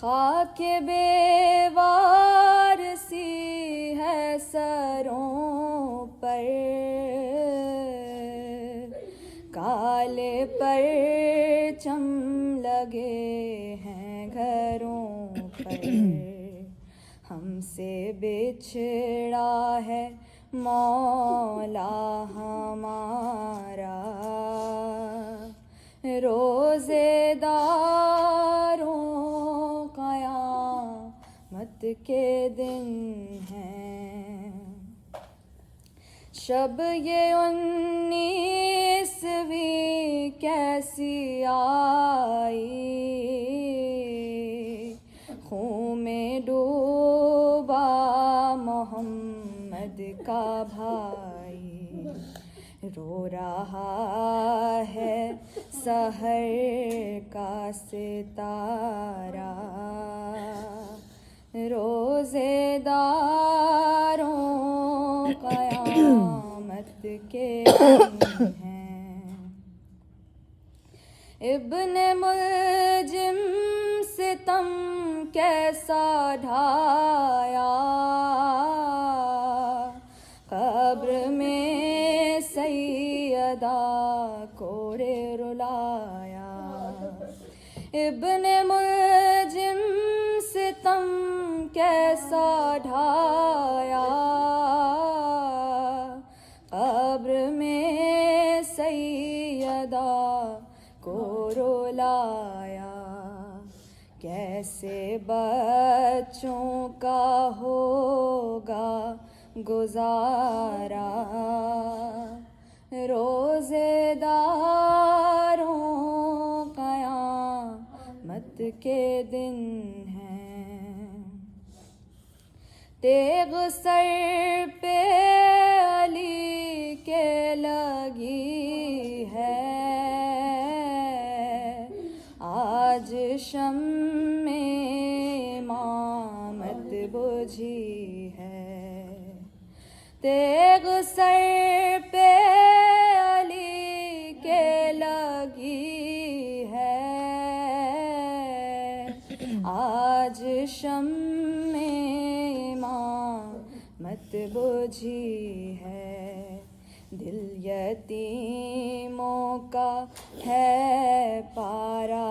خاک بیوار سی ہے سروں پر، کالے پرچم لگے ہیں گھروں پر، ہم سے بچھڑا ہے مولا ہمارا، روزے داروں قیامت کے دن ہیں، شب یہ 19ویں کیسی آئی، خون میں ڈوبا محمد کا بھائی، رو رہا ہے سحر کا ستارہ، روزے داروں قیامت کے دن ہیں، ابن ملجم ستم کیسا ڈھایا، قبر میں سیدہ کو رلایا، ابن ملجم ستم کیسا ڈھایا، قبر میں سیدہ کو رلایا، کیسے بچوں کا ہوگا گزارا، روزے داروں قیامت کے دن ہیں، تیغ سر پہ علی کے لگی ہے، آج شمع امامت بجھی ہے، تیغ سر پہ علی کے لگی ہے، آج شمع امامت بجھی ہے، دل یتیموں کا ہے پارا